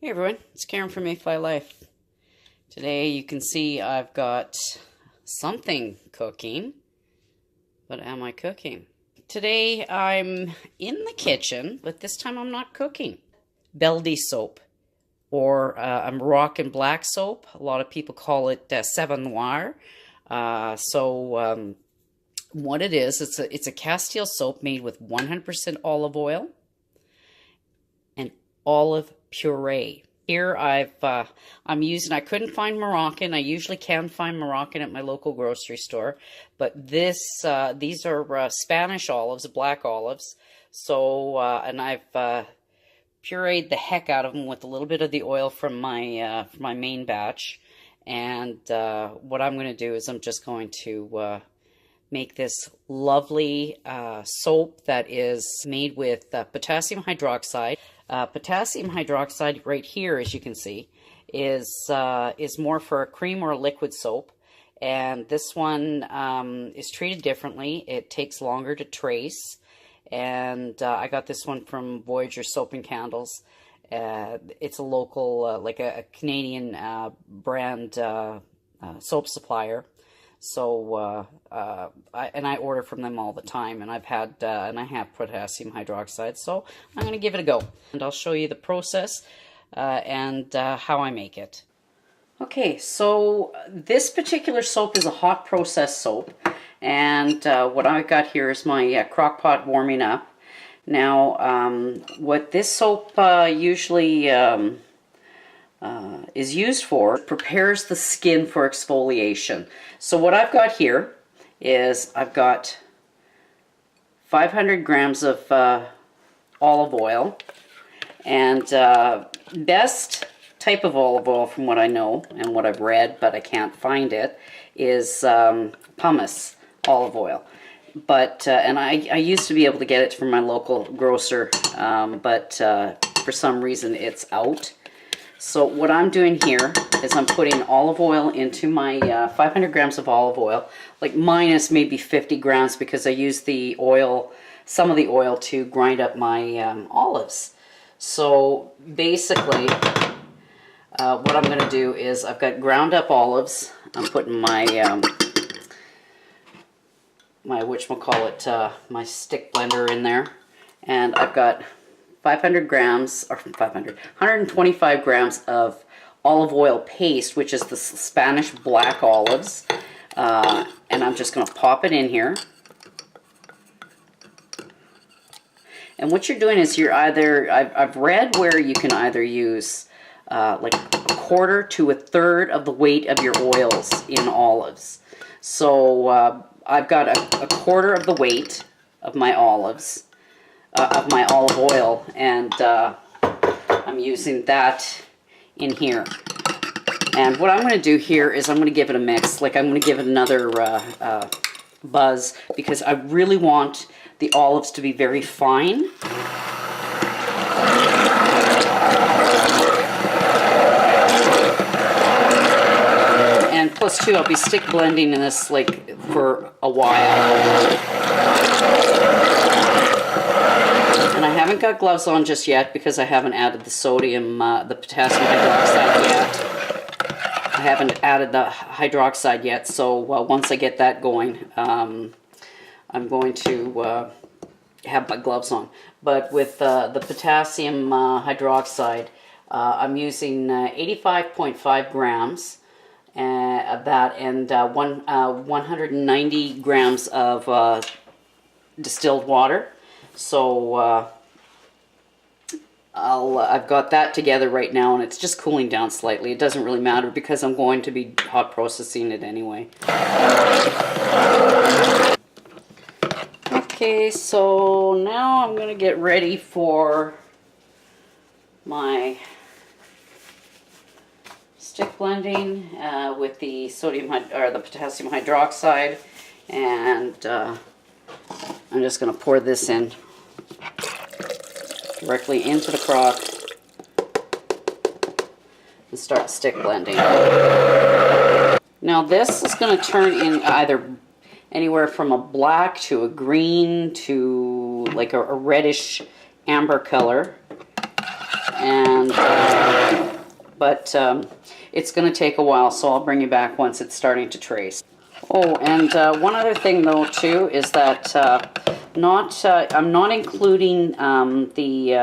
Hey everyone, it's Karen from Mayfly Life. Today you can see I've got something cooking, but am I cooking? Today I'm in the kitchen, but this time I'm not cooking. Beldi soap, or a Moroccan black soap. A lot of people call it Savon Noir. What it is, it's a castile soap made with 100% olive oil and olive puree. Here I couldn't find Moroccan. I usually can find Moroccan at my local grocery store, but these are Spanish olives, black olives. So and I've pureed the heck out of them with a little bit of the oil from my main batch. And what I'm going to do is I'm just going to make this lovely soap that is made with potassium hydroxide. Potassium hydroxide right here, as you can see, is more for a cream or a liquid soap, and this one is treated differently. It takes longer to trace, and I got this one from Voyager Soap and Candles. It's a local, like a Canadian brand soap supplier. So I order from them all the time, and I have potassium hydroxide, so I'm going to give it a go, and I'll show you the process and how I make it. Okay, so this particular soap is a hot process soap, and what I got here is my crock pot warming up. Now, what this soap usually is used for, prepares the skin for exfoliation. So what I've got here is I've got 500 grams of olive oil, and best type of olive oil from what I know and what I've read, but I can't find it, is pumice olive oil. But and I used to be able to get it from my local grocer, but for some reason it's out. So what I'm doing here is I'm putting olive oil into my 500 grams of olive oil, like minus maybe 50 grams, because I use the oil, some of the oil, to grind up my olives. So basically what I'm going to do is I've got ground up olives. I'm putting my my stick blender in there, and I've got 125 grams of olive oil paste, which is the Spanish black olives, and I'm just going to pop it in here. And what you're doing is I've read where you can either use like a quarter to a third of the weight of your oils in olives. So I've got a quarter of the weight of my olives, of my olive oil, and I'm using that in here. And what I'm going to do here is I'm going to give it a mix. Like, I'm going to give it another buzz, because I really want the olives to be very fine. And plus too, I'll be stick blending in this like for a while. And I haven't got gloves on just yet because I haven't added the sodium, the potassium hydroxide yet. I haven't added the hydroxide yet, so once I get that going, I'm going to have my gloves on. But with the potassium hydroxide, I'm using 85.5 grams of that, and 190 grams of distilled water. So I've got that together right now, and it's just cooling down slightly. It doesn't really matter because I'm going to be hot processing it anyway. Okay, so now I'm going to get ready for my stick blending with the the potassium hydroxide, and I'm just going to pour this in directly into the crock and start stick blending. Now this is going to turn in either anywhere from a black to a green to like a reddish amber color. and but it's going to take a while, so I'll bring you back once it's starting to trace. Oh, and one other thing though too is that I'm not including the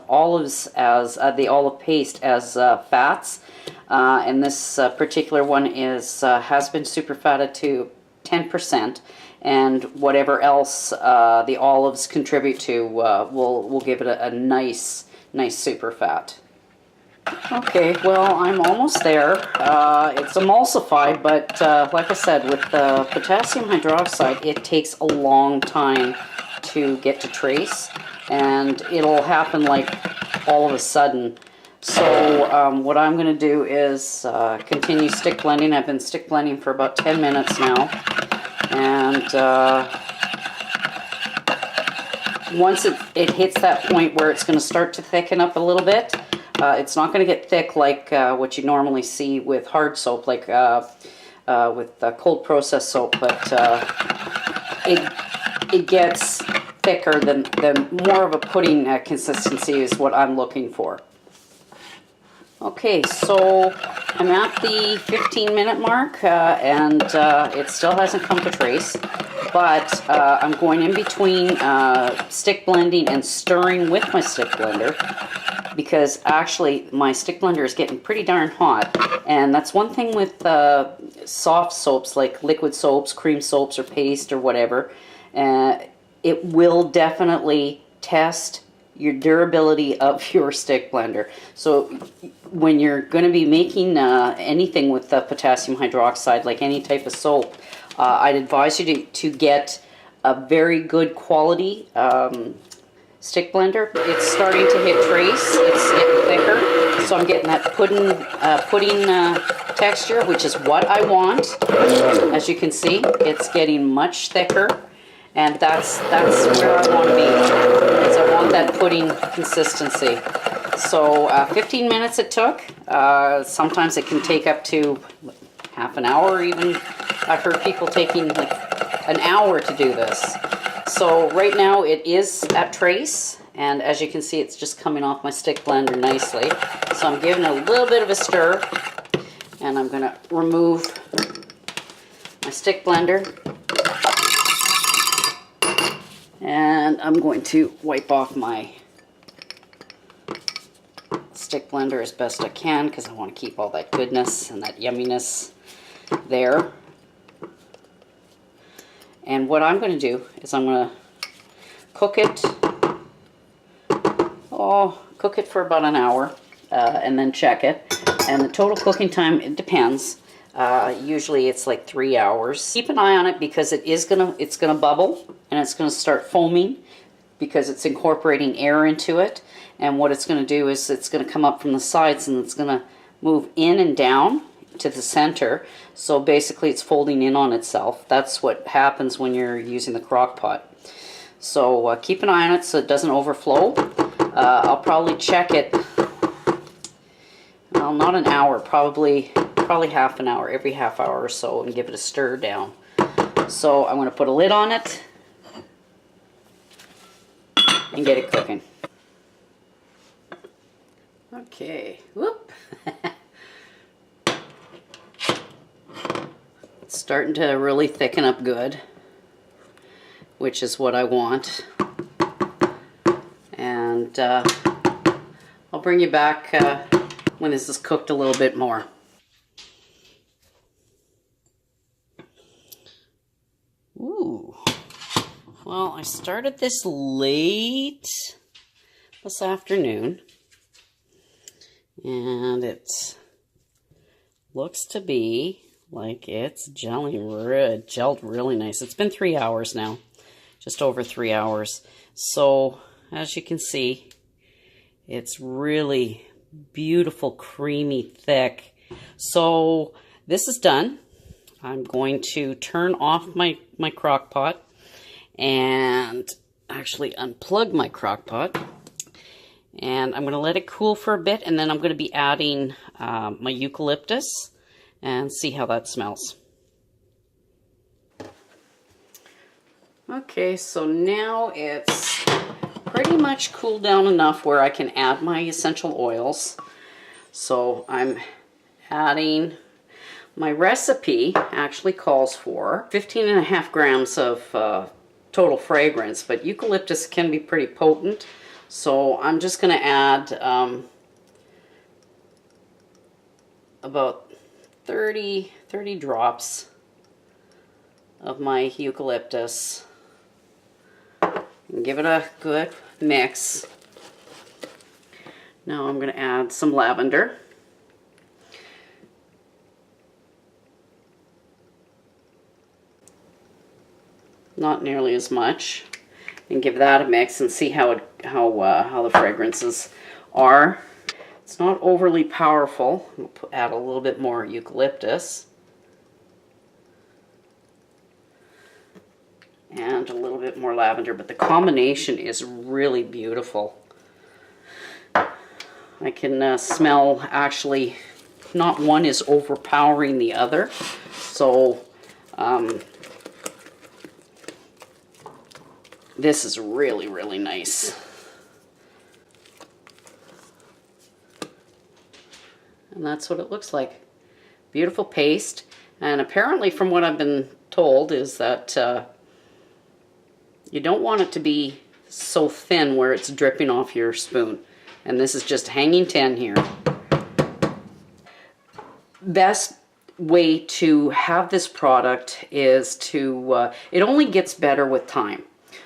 olives as the olive paste as fats, and this particular one has been super fatted to 10%, and whatever else the olives contribute to will give it a nice super fat. Okay, well, I'm almost there. It's emulsified, but like I said, with the potassium hydroxide, it takes a long time to get to trace, and it'll happen like all of a sudden. So what I'm going to do is continue stick blending. I've been stick blending for about 10 minutes now, and once it hits that point where it's going to start to thicken up a little bit, it's not going to get thick like what you normally see with hard soap, like with cold process soap, but it gets thicker than more of a pudding consistency is what I'm looking for. Okay, so I'm at the 15-minute mark, and it still hasn't come to trace, but I'm going in between stick blending and stirring with my stick blender, because actually my stick blender is getting pretty darn hot, and that's one thing with soft soaps like liquid soaps, cream soaps, or paste or whatever. It will definitely test your durability of your stick blender. So when you're going to be making anything with potassium hydroxide, like any type of soap, I'd advise you to get a very good quality stick blender. It's starting to hit trace. It's getting thicker, so I'm getting that pudding texture, which is what I want. As you can see, it's getting much thicker, and that's where I want to be. Is I want that pudding consistency. So 15 minutes it took. Sometimes it can take up to half an hour even. I've heard people taking like an hour to do this. So right now it is at trace, and as you can see, it's just coming off my stick blender nicely. So I'm giving it a little bit of a stir, and I'm going to remove my stick blender, and I'm going to wipe off my stick blender as best I can, because I want to keep all that goodness and that yumminess there. And what I'm going to do is I'm going to cook it, cook it for about an hour, and then check it. And the total cooking time, it depends. Usually it's like 3 hours. Keep an eye on it, because it's gonna bubble, and it's gonna start foaming, because it's incorporating air into it. And what it's going to do is it's going to come up from the sides, and it's going to move in and down to the center. So basically it's folding in on itself. That's what happens when you're using the crock pot. So keep an eye on it so it doesn't overflow. I'll probably check it, well, not an hour, probably half an hour, every half hour or so, and give it a stir down. So I'm going to put a lid on it and get it cooking. Okay, whoop. It's starting to really thicken up good, which is what I want. And I'll bring you back when this is cooked a little bit more. Ooh. Well, I started this late this afternoon, and it looks to be like it's gelled really nice. It's been 3 hours now, just over 3 hours. So as you can see, it's really beautiful, creamy, thick. So this is done. I'm going to turn off my crock pot and actually unplug my crock pot. And I'm going to let it cool for a bit, and then I'm going to be adding my eucalyptus and see how that smells. Okay, so now it's pretty much cooled down enough where I can add my essential oils. So I'm adding, my recipe actually calls for 15.5 grams of total fragrance, but eucalyptus can be pretty potent. So I'm just going to add about 30 drops of my eucalyptus and give it a good mix. Now I'm going to add some lavender. Not nearly as much. And give that a mix and see how the fragrances are. It's not overly powerful. We'll add a little bit more eucalyptus. And a little bit more lavender, but the combination is really beautiful. I can smell, actually, not one is overpowering the other. So this is really, really nice. And that's what it looks like. Beautiful paste. And apparently, from what I've been told, is that you don't want it to be so thin where it's dripping off your spoon. And this is just hanging 10 here. Best way to have this product is to, it only gets better with time.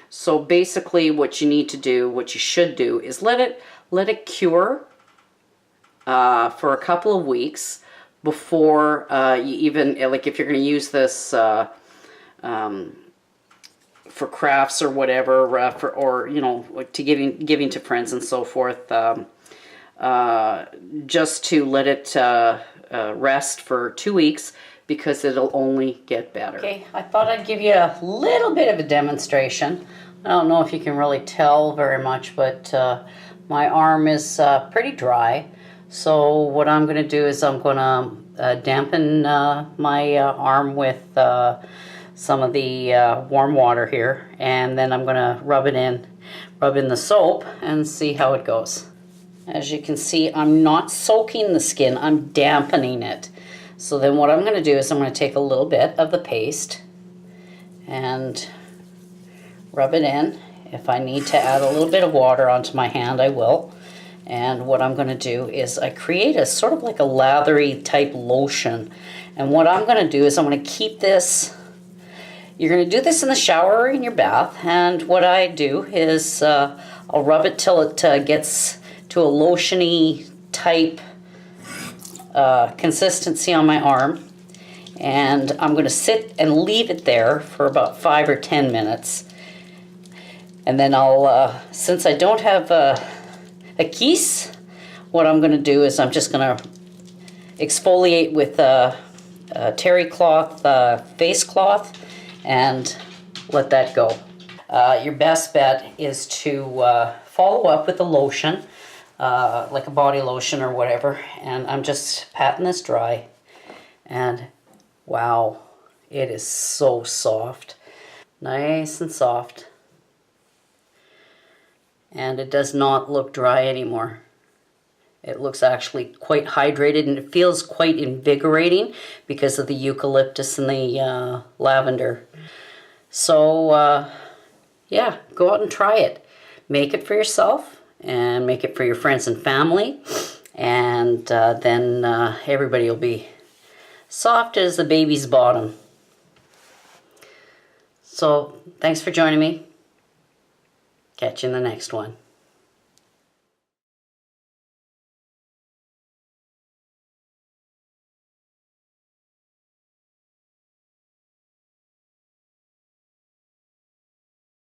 So basically what you need to do, what you should do, is let it cure for a couple of weeks before you even, like if you're going to use this for crafts or whatever, or you know, to giving to friends and so forth, just to let it rest for 2 weeks, because it'll only get better. Okay, I thought I'd give you a little bit of a demonstration. I don't know if you can really tell very much, but my arm is pretty dry. So what I'm going to do is I'm going to dampen my arm with some of the warm water here, and then I'm going to rub in the soap and see how it goes. As you can see, I'm not soaking the skin, I'm dampening it. So then what I'm going to do is I'm going to take a little bit of the paste and rub it in. If I need to add a little bit of water onto my hand, I will. And what I'm going to do is I create a sort of like a lathery type lotion. And what I'm going to do is I'm going to keep this. You're going to do this in the shower or in your bath. And what I do is I'll rub it till it gets to a lotiony type consistency on my arm. And I'm going to sit and leave it there for about 5 or 10 minutes. And then I'll, since I don't have a Keesa, what I'm going to do is I'm just going to exfoliate with a terry cloth, face cloth, and let that go. Your best bet is to follow up with a lotion, like a body lotion or whatever, and I'm just patting this dry, and wow, it is so soft, nice and soft, and it does not look dry anymore. It looks actually quite hydrated, and it feels quite invigorating because of the eucalyptus and the lavender. So yeah, go out and try it. Make it for yourself and make it for your friends and family, and then everybody will be soft as the baby's bottom. So thanks for joining me. Catch you in the next one.